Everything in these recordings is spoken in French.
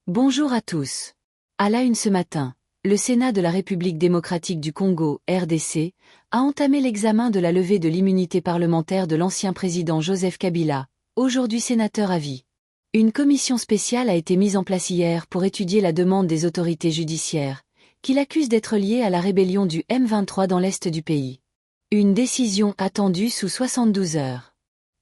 Bonjour à tous. À la une ce matin, le Sénat de la République démocratique du Congo, RDC, a entamé l'examen de la levée de l'immunité parlementaire de l'ancien président Joseph Kabila, aujourd'hui sénateur à vie. Une commission spéciale a été mise en place hier pour étudier la demande des autorités judiciaires, qui l'accusent d'être liée à la rébellion du M23 dans l'est du pays. Une décision attendue sous 72 heures.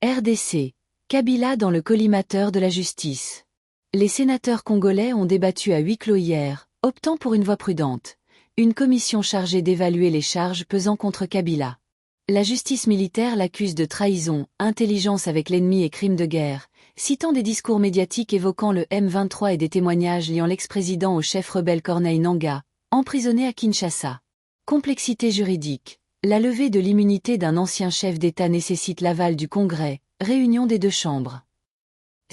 RDC, Kabila dans le collimateur de la justice. Les sénateurs congolais ont débattu à huis clos hier, optant pour une voie prudente. Une commission chargée d'évaluer les charges pesant contre Kabila. La justice militaire l'accuse de trahison, intelligence avec l'ennemi et crimes de guerre, citant des discours médiatiques évoquant le M23 et des témoignages liant l'ex-président au chef rebelle Corneille Nangaa, emprisonné à Kinshasa. Complexité juridique. La levée de l'immunité d'un ancien chef d'État nécessite l'aval du Congrès, réunion des deux chambres.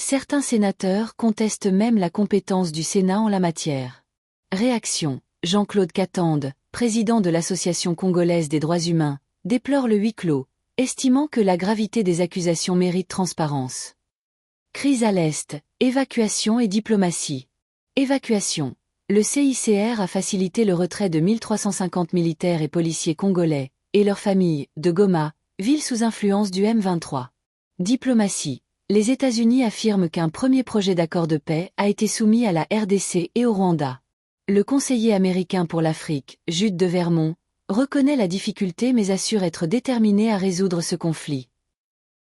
Certains sénateurs contestent même la compétence du Sénat en la matière. Réaction. Jean-Claude Katende, président de l'Association congolaise des droits humains, déplore le huis clos, estimant que la gravité des accusations mérite transparence. Crise à l'Est, évacuation et diplomatie. Évacuation. Le CICR a facilité le retrait de 1350 militaires et policiers congolais, et leurs familles, de Goma, ville sous influence du M23. Diplomatie. Les États-Unis affirment qu'un premier projet d'accord de paix a été soumis à la RDC et au Rwanda. Le conseiller américain pour l'Afrique, Jude de Vermont, reconnaît la difficulté mais assure être déterminé à résoudre ce conflit.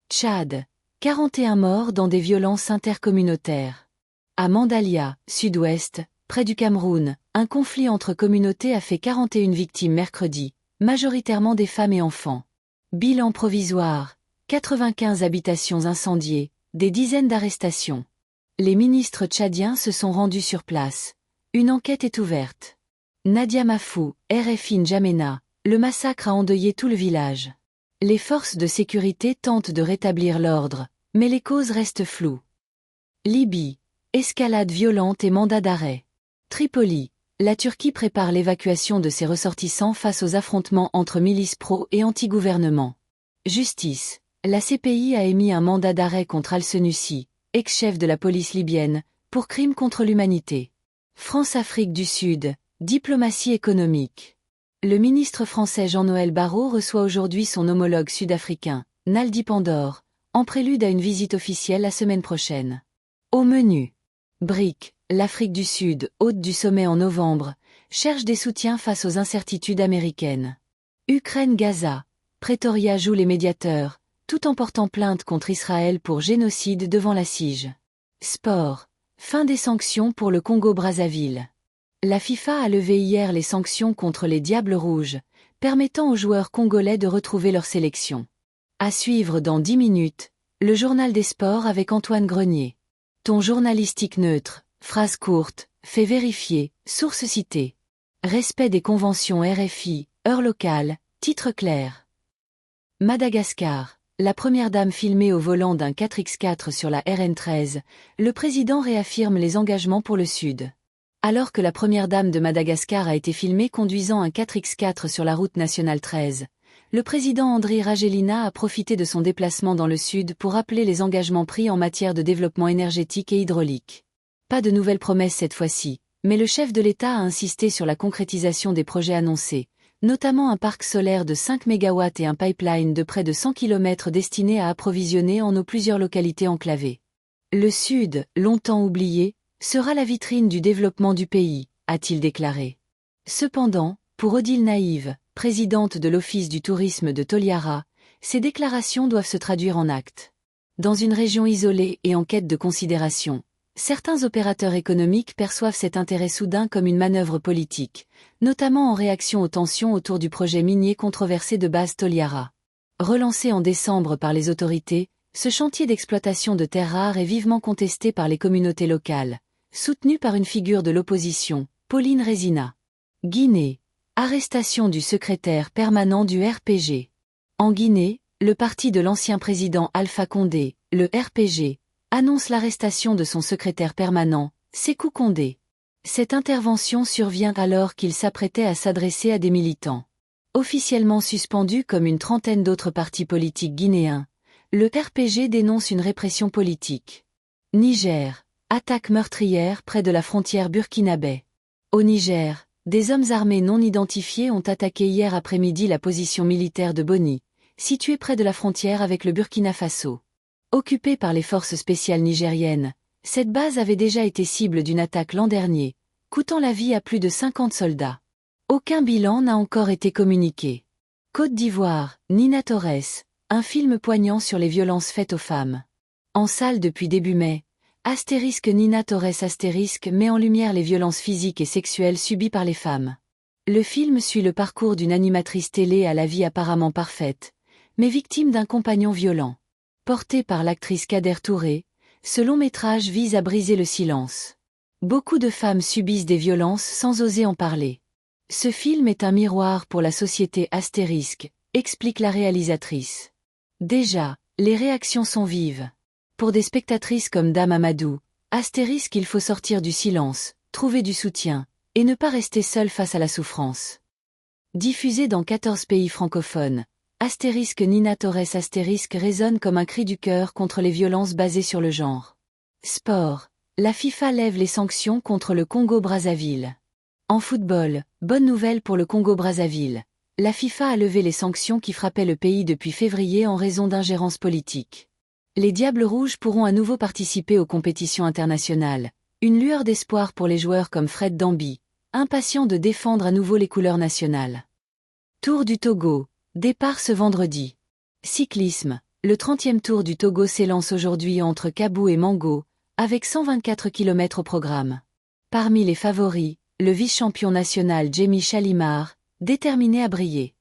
Tchad. 41 morts dans des violences intercommunautaires. À Mandalia, sud-ouest, près du Cameroun, un conflit entre communautés a fait 41 victimes mercredi, majoritairement des femmes et enfants. Bilan provisoire. 95 habitations incendiées, des dizaines d'arrestations. Les ministres tchadiens se sont rendus sur place. Une enquête est ouverte. Nadia Mafou, RFI N'Djamena, le massacre a endeuillé tout le village. Les forces de sécurité tentent de rétablir l'ordre, mais les causes restent floues. Libye, escalade violente et mandat d'arrêt. Tripoli, la Turquie prépare l'évacuation de ses ressortissants face aux affrontements entre milices pro et anti-gouvernement. Justice. La CPI a émis un mandat d'arrêt contre Al-Senussi, ex-chef de la police libyenne, pour crimes contre l'humanité. France-Afrique du Sud, diplomatie économique. Le ministre français Jean-Noël Barrot reçoit aujourd'hui son homologue sud-africain, Naldi Pandor, en prélude à une visite officielle la semaine prochaine. Au menu. BRIC, l'Afrique du Sud, hôte du sommet en novembre, cherche des soutiens face aux incertitudes américaines. Ukraine-Gaza, Pretoria joue les médiateurs, tout en portant plainte contre Israël pour génocide devant la CIJ. Sport. Fin des sanctions pour le Congo-Brazzaville. La FIFA a levé hier les sanctions contre les Diables Rouges, permettant aux joueurs congolais de retrouver leur sélection. À suivre dans 10 minutes, le journal des sports avec Antoine Grenier. Ton journalistique neutre, phrase courte, fait vérifier, source citée. Respect des conventions RFI, heure locale, titre clair. Madagascar. La première dame filmée au volant d'un 4x4 sur la RN13, le président réaffirme les engagements pour le Sud. Alors que la première dame de Madagascar a été filmée conduisant un 4x4 sur la route nationale 13, le président Andry Rajoelina a profité de son déplacement dans le Sud pour rappeler les engagements pris en matière de développement énergétique et hydraulique. Pas de nouvelles promesses cette fois-ci, mais le chef de l'État a insisté sur la concrétisation des projets annoncés, notamment un parc solaire de 5 MW et un pipeline de près de 100 km destiné à approvisionner en eau plusieurs localités enclavées. Le Sud, longtemps oublié, sera la vitrine du développement du pays, a-t-il déclaré. Cependant, pour Odile Naïve, présidente de l'Office du tourisme de Toliara, ces déclarations doivent se traduire en actes. Dans une région isolée et en quête de considération, certains opérateurs économiques perçoivent cet intérêt soudain comme une manœuvre politique, notamment en réaction aux tensions autour du projet minier controversé de base Toliara. Relancé en décembre par les autorités, ce chantier d'exploitation de terres rares est vivement contesté par les communautés locales, soutenu par une figure de l'opposition, Pauline Résina. Guinée. Arrestation du secrétaire permanent du RPG. En Guinée, le parti de l'ancien président Alpha Condé, le RPG, annonce l'arrestation de son secrétaire permanent, Sékou Condé. Cette intervention survient alors qu'il s'apprêtait à s'adresser à des militants. Officiellement suspendu comme une trentaine d'autres partis politiques guinéens, le RPG dénonce une répression politique. Niger. Attaque meurtrière près de la frontière burkinabé. Au Niger, des hommes armés non identifiés ont attaqué hier après-midi la position militaire de Boni, située près de la frontière avec le Burkina Faso. Occupée par les forces spéciales nigériennes, cette base avait déjà été cible d'une attaque l'an dernier, coûtant la vie à plus de 50 soldats. Aucun bilan n'a encore été communiqué. Côte d'Ivoire, Nina Torres, un film poignant sur les violences faites aux femmes. En salle depuis début mai, Nina Torres met en lumière les violences physiques et sexuelles subies par les femmes. Le film suit le parcours d'une animatrice télé à la vie apparemment parfaite, mais victime d'un compagnon violent. Porté par l'actrice Kader Touré, ce long métrage vise à briser le silence. Beaucoup de femmes subissent des violences sans oser en parler. Ce film est un miroir pour la société astérisque, explique la réalisatrice. Déjà, les réactions sont vives. Pour des spectatrices comme Dame Amadou, astérisque il faut sortir du silence, trouver du soutien, et ne pas rester seule face à la souffrance. Diffusé dans 14 pays francophones, Nina Torres résonne comme un cri du cœur contre les violences basées sur le genre. Sport. La FIFA lève les sanctions contre le Congo-Brazzaville. En football, bonne nouvelle pour le Congo-Brazzaville. La FIFA a levé les sanctions qui frappaient le pays depuis février en raison d'ingérences politiques. Les Diables Rouges pourront à nouveau participer aux compétitions internationales. Une lueur d'espoir pour les joueurs comme Fred Dambi, impatient de défendre à nouveau les couleurs nationales. Tour du Togo. Départ ce vendredi. Cyclisme. Le 30e Tour du Togo s'élance aujourd'hui entre Kabou et Mango, avec 124 km au programme. Parmi les favoris, le vice-champion national Jamie Chalimard, déterminé à briller.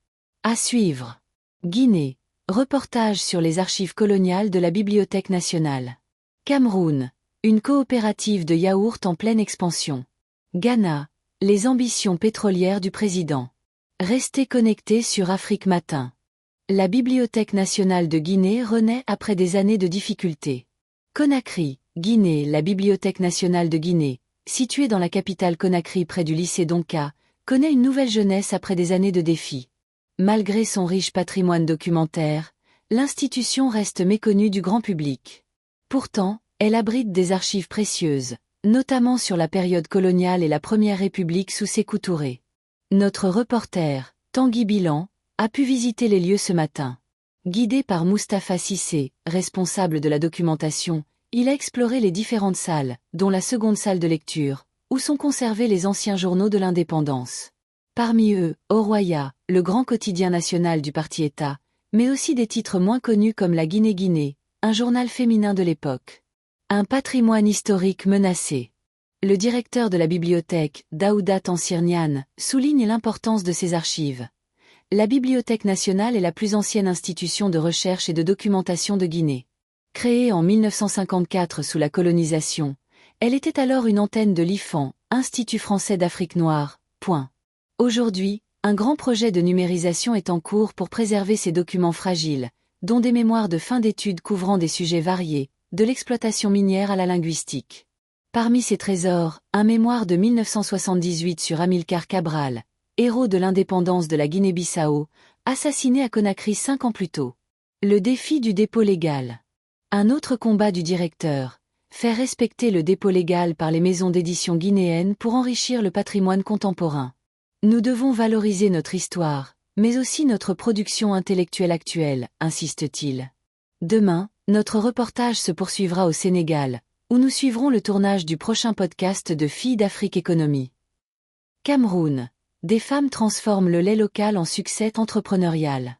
À suivre. Guinée. Reportage sur les archives coloniales de la Bibliothèque nationale. Cameroun. Une coopérative de yaourt en pleine expansion. Ghana. Les ambitions pétrolières du président. Restez connectés sur Afrique Matin. La Bibliothèque nationale de Guinée renaît après des années de difficultés. Conakry, Guinée. La Bibliothèque nationale de Guinée, située dans la capitale Conakry près du lycée Donka, connaît une nouvelle jeunesse après des années de défis. Malgré son riche patrimoine documentaire, l'institution reste méconnue du grand public. Pourtant, elle abrite des archives précieuses, notamment sur la période coloniale et la Première République sous Sékou Touré. Notre reporter, Tanguy Bilan, a pu visiter les lieux ce matin. Guidé par Moustapha Cissé, responsable de la documentation, il a exploré les différentes salles, dont la seconde salle de lecture, où sont conservés les anciens journaux de l'indépendance. Parmi eux, Oroya, le grand quotidien national du parti-État, mais aussi des titres moins connus comme la Guinée-Guinée, un journal féminin de l'époque. Un patrimoine historique menacé. Le directeur de la bibliothèque, Daouda Tansirnian, souligne l'importance de ces archives. La Bibliothèque nationale est la plus ancienne institution de recherche et de documentation de Guinée. Créée en 1954 sous la colonisation, elle était alors une antenne de l'IFAN, Institut français d'Afrique noire. Aujourd'hui, un grand projet de numérisation est en cours pour préserver ces documents fragiles, dont des mémoires de fin d'études couvrant des sujets variés, de l'exploitation minière à la linguistique. Parmi ces trésors, un mémoire de 1978 sur Amilcar Cabral, héros de l'indépendance de la Guinée-Bissau, assassiné à Conakry 5 ans plus tôt. Le défi du dépôt légal. Un autre combat du directeur, faire respecter le dépôt légal par les maisons d'édition guinéennes pour enrichir le patrimoine contemporain. Nous devons valoriser notre histoire, mais aussi notre production intellectuelle actuelle, insiste-t-il. Demain, notre reportage se poursuivra au Sénégal, où nous suivrons le tournage du prochain podcast de Filles d'Afrique Économie. Cameroun. Des femmes transforment le lait local en succès entrepreneurial.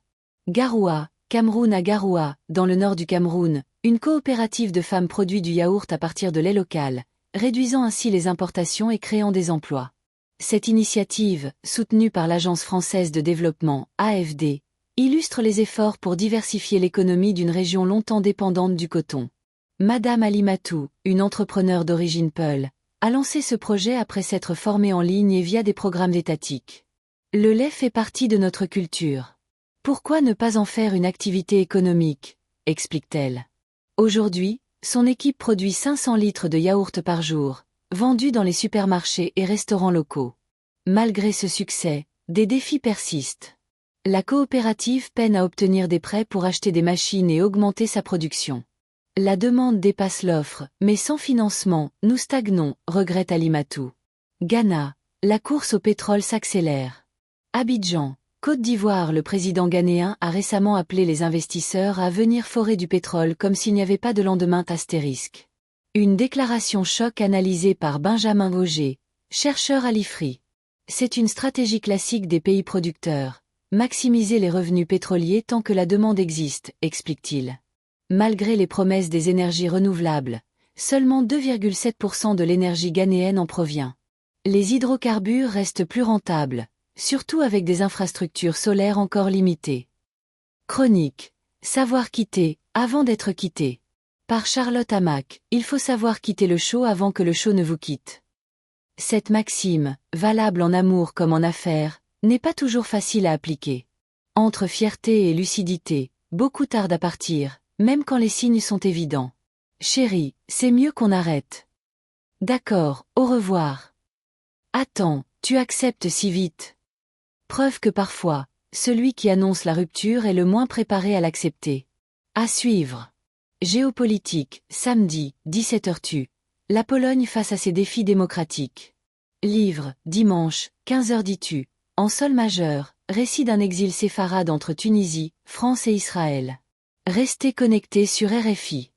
Garoua, Cameroun à Garoua, dans le nord du Cameroun, une coopérative de femmes produit du yaourt à partir de lait local, réduisant ainsi les importations et créant des emplois. Cette initiative, soutenue par l'Agence française de développement, AFD, illustre les efforts pour diversifier l'économie d'une région longtemps dépendante du coton. Madame Alimatou, une entrepreneure d'origine peul, a lancé ce projet après s'être formée en ligne et via des programmes étatiques. Le lait fait partie de notre culture. Pourquoi ne pas en faire une activité économique, explique-t-elle. Aujourd'hui, son équipe produit 500 litres de yaourt par jour, vendus dans les supermarchés et restaurants locaux. Malgré ce succès, des défis persistent. La coopérative peine à obtenir des prêts pour acheter des machines et augmenter sa production. La demande dépasse l'offre, mais sans financement, nous stagnons, regrette Alimatou. Ghana, la course au pétrole s'accélère. Abidjan, Côte d'Ivoire. Le président ghanéen a récemment appelé les investisseurs à venir forer du pétrole comme s'il n'y avait pas de lendemain astérisque. Une déclaration choc analysée par Benjamin Vauger, chercheur à l'IFRI. C'est une stratégie classique des pays producteurs, maximiser les revenus pétroliers tant que la demande existe, explique-t-il. Malgré les promesses des énergies renouvelables, seulement 2,7% de l'énergie ghanéenne en provient. Les hydrocarbures restent plus rentables, surtout avec des infrastructures solaires encore limitées. Chronique. Savoir quitter, avant d'être quitté. Par Charlotte Hamac, il faut savoir quitter le chaud avant que le chaud ne vous quitte. Cette maxime, valable en amour comme en affaires, n'est pas toujours facile à appliquer. Entre fierté et lucidité, beaucoup tardent à partir, même quand les signes sont évidents. Chérie, c'est mieux qu'on arrête. D'accord, au revoir. Attends, tu acceptes si vite. Preuve que parfois, celui qui annonce la rupture est le moins préparé à l'accepter. À suivre. Géopolitique, samedi, 17h tu. La Pologne face à ses défis démocratiques. Livre, dimanche, 15h dis-tu. En sol majeur, récit d'un exil séfarade entre Tunisie, France et Israël. Restez connectés sur RFI.